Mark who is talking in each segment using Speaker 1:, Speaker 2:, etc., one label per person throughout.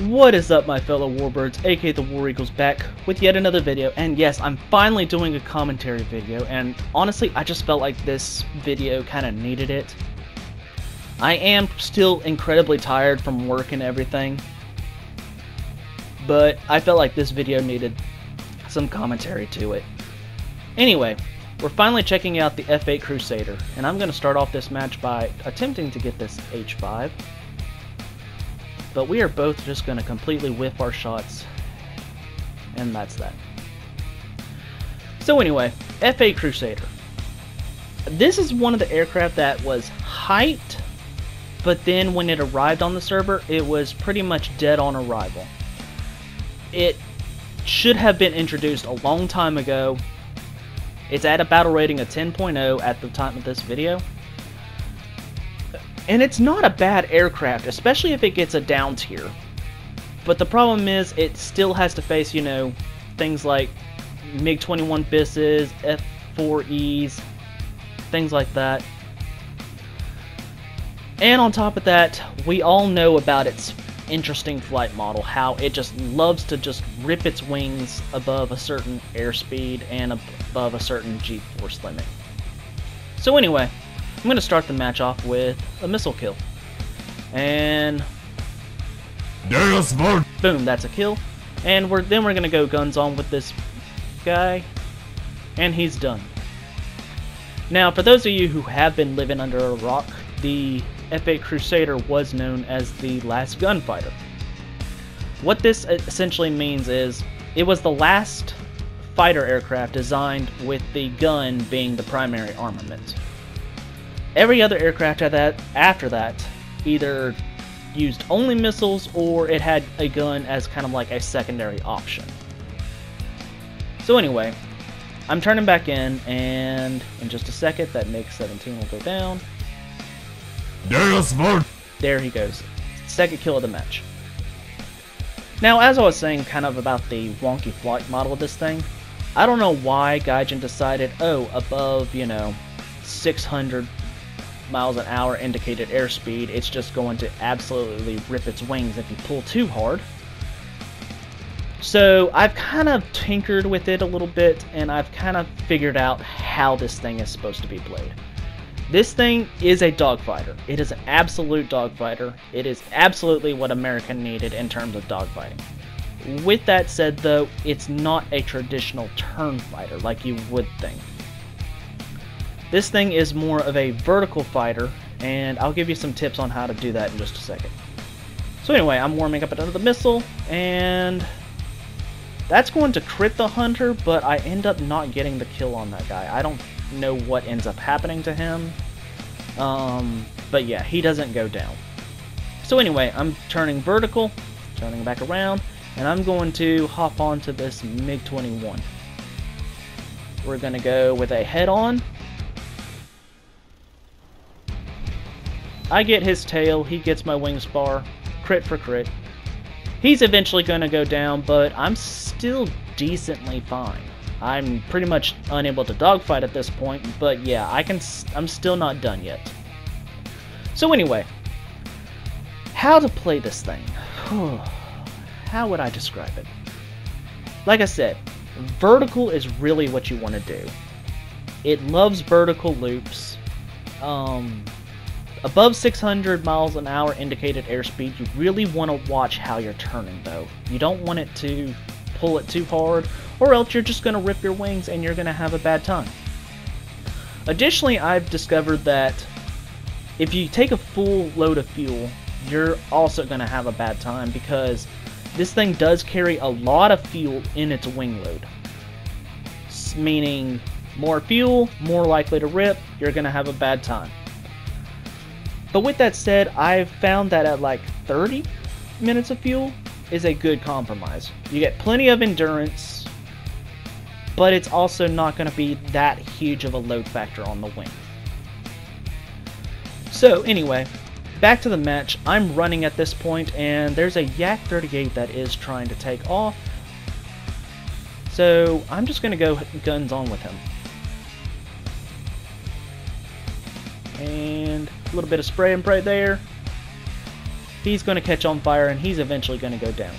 Speaker 1: What is up, my fellow warbirds, aka the War Eagles, back with yet another video. And yes, I'm finally doing a commentary video, and honestly I just felt like this video kind of needed it. I am still incredibly tired from work and everything, but I felt like this video needed some commentary to it. Anyway, we're finally checking out the F-8 Crusader, and I'm going to start off this match by attempting to get this H5. But we are both just going to completely whiff our shots, and that's that. So anyway, F-8 Crusader. This is one of the aircraft that was hyped, but then when it arrived on the server, it was pretty much dead on arrival. It should have been introduced a long time ago. It's at a battle rating of 10.0 at the time of this video. And it's not a bad aircraft, especially if it gets a down tier. But the problem is, it still has to face, you know, things like MiG-21 BISSes, F-4Es, things like that. And on top of that, we all know about its interesting flight model, how it just loves to just rip its wings above a certain airspeed and above a certain G-force limit. So anyway, I'm going to start the match off with a missile kill. And
Speaker 2: Deus Vult.
Speaker 1: Boom, that's a kill. And then we're going to go guns on with this guy. And he's done. Now, for those of you who have been living under a rock, the F-8 Crusader was known as the last gunfighter. What this essentially means is, it was the last fighter aircraft designed with the gun being the primary armament. Every other aircraft after that either used only missiles, or it had a gun as kind of like a secondary option. So anyway, I'm turning back in, and in just a second that MiG-17 will go down.
Speaker 2: Deus Vult.
Speaker 1: There he goes. Second kill of the match. Now, as I was saying kind of about the wonky flight model of this thing, I don't know why Gaijin decided, oh, above, you know, 600 miles an hour indicated airspeed, it's just going to absolutely rip its wings if you pull too hard. So I've kind of tinkered with it a little bit, and I've kind of figured out how this thing is supposed to be played. This thing is a dogfighter. It is an absolute dogfighter. It is absolutely what America needed in terms of dogfighting. With that said, though, it's not a traditional turn fighter like you would think. This thing is more of a vertical fighter, and I'll give you some tips on how to do that in just a second. So anyway, I'm warming up another missile, and that's going to crit the hunter, but I end up not getting the kill on that guy. I don't know what ends up happening to him, but yeah, he doesn't go down. So anyway, I'm turning vertical, turning back around, and I'm going to hop onto this MiG-21. We're going to go with a head-on. I get his tail, he gets my wing spar, crit for crit. He's eventually going to go down, but I'm still decently fine. I'm pretty much unable to dogfight at this point, but yeah, I'm still not done yet. So anyway, how to play this thing? How would I describe it? Like I said, vertical is really what you want to do. It loves vertical loops. Above 600 miles an hour indicated airspeed, you really want to watch how you're turning, though. You don't want it to pull it too hard, or else you're just going to rip your wings and you're going to have a bad time. Additionally, I've discovered that if you take a full load of fuel, you're also going to have a bad time, because this thing does carry a lot of fuel in its wing load. Meaning, more fuel, more likely to rip, you're going to have a bad time. But with that said, I've found that at like 30 minutes of fuel is a good compromise. You get plenty of endurance, but it's also not going to be that huge of a load factor on the wing. So anyway, back to the match. I'm running at this point, and there's a Yak-38 that is trying to take off. So I'm just going to go guns on with him. And a little bit of spray and pray there. he's going to catch on fire and he's eventually going to go down.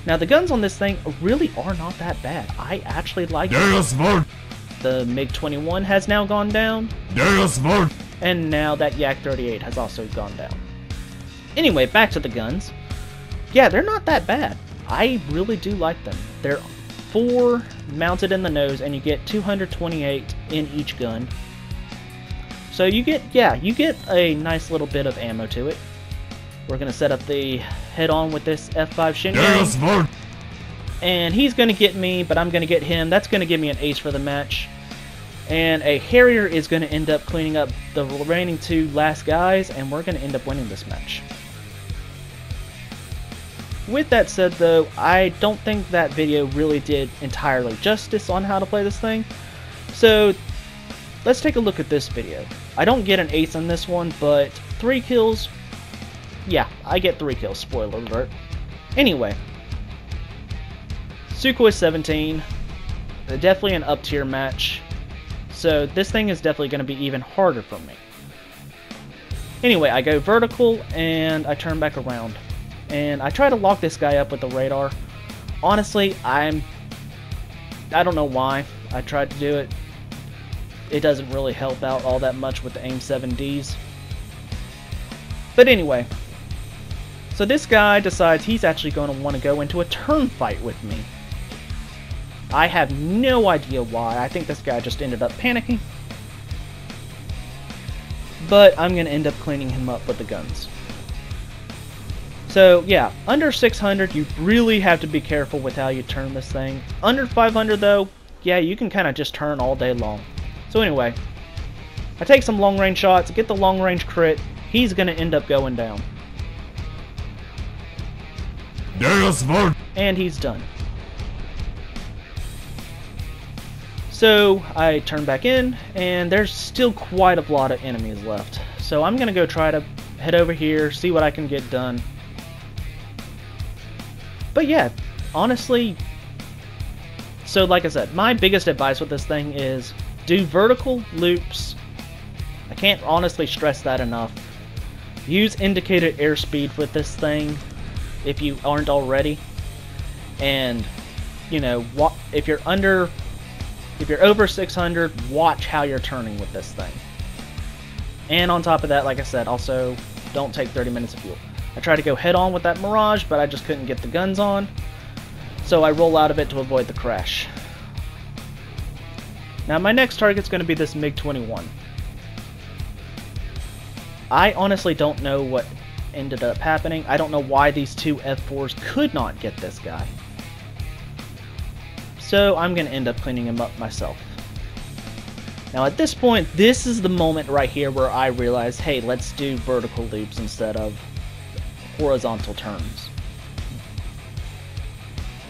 Speaker 1: Now the guns on this thing really are not that bad. I actually like them.
Speaker 2: Deus Vult.
Speaker 1: The MiG-21 has now gone down.
Speaker 2: Deus Vult.
Speaker 1: And now that Yak-38 has also gone down. Anyway, back to the guns. Yeah, they're not that bad. I really do like them. They're 4 mounted in the nose, and you get 228 in each gun. So you get a nice little bit of ammo to it. We're going to set up the head-on with this F-5
Speaker 2: Deus
Speaker 1: Shingang.
Speaker 2: Vult.
Speaker 1: And he's going to get me, but I'm going to get him. That's going to give me an ace for the match. And a Harrier is going to end up cleaning up the remaining 2 last guys, and we're going to end up winning this match. With that said though, I don't think that video really did entirely justice on how to play this thing. So let's take a look at this video. I don't get an ace on this one, but 3 kills. Yeah, I get 3 kills, spoiler alert. Anyway, Sukhoi 17, definitely an up tier match. So this thing is definitely going to be even harder for me. Anyway, I go vertical and I turn back around. And I try to lock this guy up with the radar. Honestly, I don't know why I tried to do it. It doesn't really help out all that much with the AIM 7Ds. But anyway, so this guy decides he's actually going to want to go into a turn fight with me. I have no idea why. I think this guy just ended up panicking. But I'm going to end up cleaning him up with the guns. So yeah, under 600 you really have to be careful with how you turn this thing. Under 500 though, yeah, you can kind of just turn all day long. So anyway, I take some long range shots, get the long range crit, he's going to end up going down.
Speaker 2: Deus Vult.
Speaker 1: And he's done. So I turn back in, and there's still quite a lot of enemies left. So I'm going to go try to head over here, see what I can get done. But yeah, honestly, so like I said, my biggest advice with this thing is do vertical loops. I can't honestly stress that enough. Use indicated airspeed with this thing if you aren't already. And, you know, if you're over 600, watch how you're turning with this thing. And on top of that, like I said, also don't take 30 minutes of fuel. I tried to go head on with that Mirage, but I just couldn't get the guns on. So I roll out of it to avoid the crash. Now my next target's going to be this MiG-21. I honestly don't know what ended up happening. I don't know why these 2 F4s could not get this guy. So I'm going to end up cleaning him up myself. Now at this point, this is the moment right here where I realize, hey, let's do vertical loops instead of horizontal turns.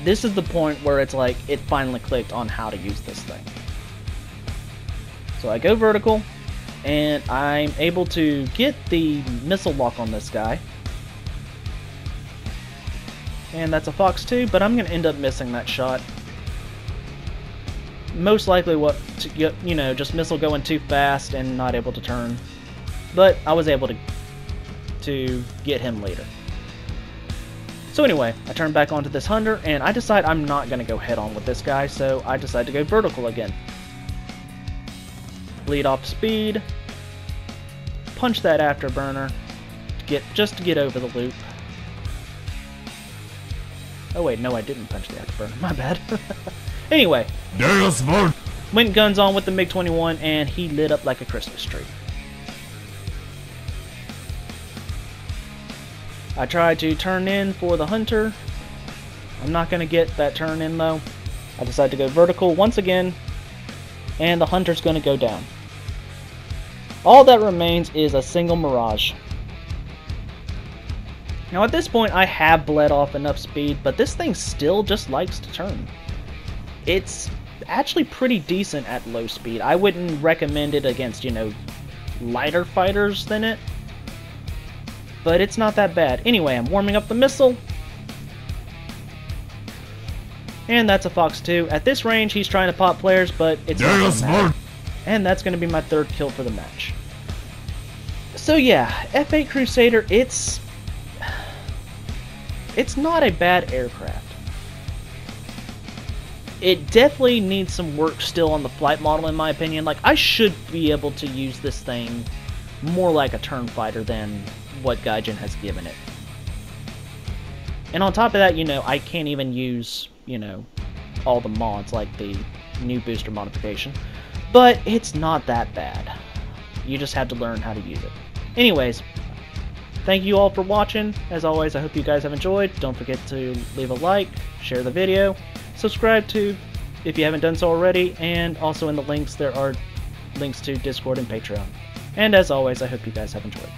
Speaker 1: This is the point where it's like, it finally clicked on how to use this thing. So I go vertical, and I'm able to get the missile lock on this guy. And that's a Fox 2, but I'm going to end up missing that shot. Most likely you know, just missile going too fast and not able to turn. But I was able to get him later. So anyway, I turn back onto this Hunter, and I decide I'm not going to go head on with this guy, so I decide to go vertical again. Bleed off speed, punch that afterburner, just to get over the loop. Oh wait, no, I didn't punch the afterburner, my bad. Anyway,
Speaker 2: Deus Vult.
Speaker 1: went guns on with the MiG-21, and he lit up like a Christmas tree. I tried to turn in for the Hunter. I'm not going to get that turn in though. I decide to go vertical once again, and the Hunter's going to go down. All that remains is a single Mirage. Now at this point I have bled off enough speed, but this thing still just likes to turn. It's actually pretty decent at low speed. I wouldn't recommend it against, you know, lighter fighters than it. But it's not that bad. Anyway, I'm warming up the missile. And that's a Fox 2. At this range, he's trying to pop flares, but it's not gonna matter. And that's going to be my 3rd kill for the match. So yeah, F-8 Crusader, it's not a bad aircraft. It definitely needs some work still on the flight model, in my opinion. Like, I should be able to use this thing more like a turn fighter than what Gaijin has given it. And on top of that, you know, I can't even use, you know, all the mods like the new booster modification. But it's not that bad. You just have to learn how to use it. Anyways, thank you all for watching. As always, I hope you guys have enjoyed. Don't forget to leave a like, share the video, subscribe to if you haven't done so already, and also in the links there are links to Discord and Patreon. And as always, I hope you guys have enjoyed.